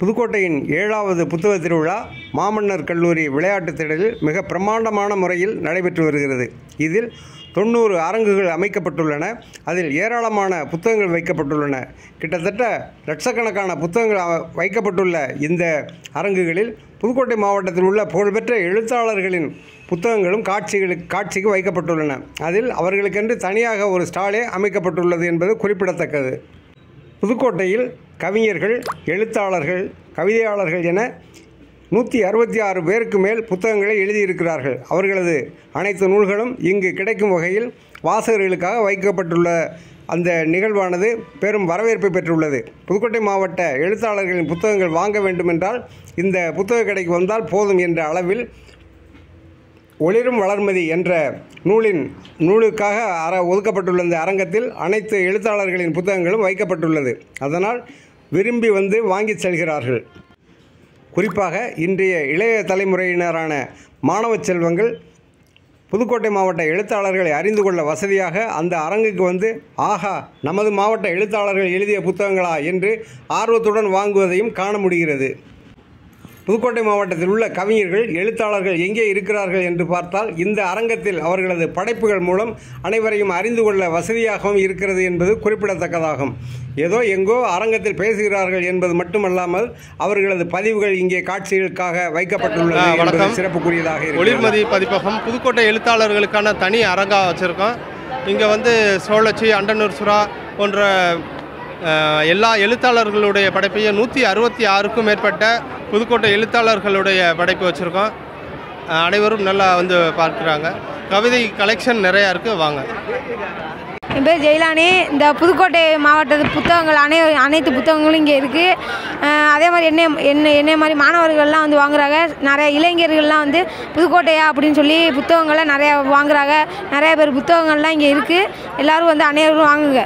புதுக்கோட்டையின் 7வது புத்தக திருவிழா மாமன்னர் கல்லூரி விளையாட்டுத் திடலில் மிக பிரம்மாண்டமான முறையில் நடைபெற்று வருகிறது. இதில் 90 அரங்குகள் அமைக்கப்பட்டுள்ளன. அதில் ஏராளமான புத்தகங்கள் வைக்கப்பட்டுள்ளன. கிட்டத்தட்ட லட்சக்கணக்கான புத்தகங்கள் வைக்கப்பட்டுள்ள இந்த அரங்குகளில் புதுக்கோட்டை மாவட்டத்தில் உள்ள புகழ்பெற்ற எழுத்தாளர்களின் புத்தகங்களும் காட்சிக்கு வைக்கப்பட்டுள்ளன. அதில் அவர்களுக்கென்று தனியாக ஒரு ஸ்டாலே அமைக்கப்பட்டுள்ளது என்பது குறிப்பிடத்தக்கது. புதுக்கோட்டையில் கவிஞர்கள், எழுத்தாளர்கள், கவிதையாளர்கள் என 166 பேருக்கு மேல் புத்தகங்களை எழுதியிருக்கிறார்கள். அவர்களது அனைத்து நூல்களும் இங்கு கிடைக்கும் வகையில் வாசகர்களுக்காக வைக்கப்பட்டுள்ள அந்த நிகழ்வானது பெரும் வரவேற்பை பெற்றுள்ளது. புதுக்கோட்டை மாவட்ட எழுத்தாளர்களின் புத்தகங்கள் வாங்க வேண்டுமென்றால் இந்த புத்தக கடைக்கு வந்தால் போதும் என்ற அளவில் ஒளிரும் வளர்மதி என்ற நூலுக்காக ஒதுக்கப்பட்டுள்ள இந்த அரங்கத்தில் அனைத்து எழுத்தாளர்களின் புத்தகங்களும் வைக்கப்பட்டுள்ளது. அதனால் விரும்பி வந்து வாங்கி செல்கிறார்கள். குறிப்பாக இன்றைய இளைய தலைமுறையினரான மாணவ செல்வங்கள் புதுக்கோட்டை மாவட்ட எழுத்தாளர்களை அறிந்து கொள்ள வசதியாக அந்த அரங்குக்கு வந்து ஆஹா, நமது மாவட்ட எழுத்தாளர்கள் எழுதிய புத்தகங்களா என்று ஆர்வத்துடன் வாங்குவதையும் காண முடிகிறது. புதுக்கோட்டை மாவட்டத்தில் உள்ள கவிஞர்கள், எழுத்தாளர்கள் எங்கே இருக்கிறார்கள் என்று பார்த்தால் இந்த அரங்கத்தில் அவர்களது படைப்புகள் மூலம் அனைவரையும் அறிந்து கொள்ள வசதியாகவும் இருக்கிறது என்பது குறிப்பிடத்தக்கதாகும். ஏதோ எங்கோ அரங்கத்தில் பேசுகிறார்கள் என்பது மட்டுமல்லாமல் அவர்களது பதிவுகள் இங்கே காட்சிகளுக்காக வைக்கப்பட்டுள்ளது என்பது சிறப்புக்குரியதாக இருக்கிறது. ஒளிர்மதி பதிப்பகம் புதுக்கோட்டை எழுத்தாளர்களுக்கான தனி அரங்கா வச்சுருக்கோம். இங்கே வந்து சோழச்சி, அண்டனூர் சுறா போன்ற எல்லா எழுத்தாளர்களுடைய படைப்பையும் 166க்கும் மேற்பட்ட புதுக்கோட்டை எழுத்தாளர்களுடைய படைப்பு வச்சுருக்கோம். அனைவரும் நல்லா வந்து பார்க்குறாங்க. கவிதை கலெக்ஷன் நிறையா இருக்குது. வாங்க. என் பேர் ஜெயிலானி. இந்த புதுக்கோட்டை மாவட்டத்து புத்தகங்கள் அனைத்து புத்தகங்களும் இங்கே இருக்குது. அதே மாதிரி என்னை மாதிரி மாணவர்கள்லாம் வந்து வாங்குறாங்க. நிறைய இளைஞர்கள்லாம் வந்து புதுக்கோட்டையா அப்படின்னு சொல்லி புத்தகங்களை நிறையா வாங்குறாங்க. நிறைய பேர் புத்தகங்கள்லாம் இங்கே இருக்குது. எல்லோரும் வந்து அனைவரும் வாங்குங்க.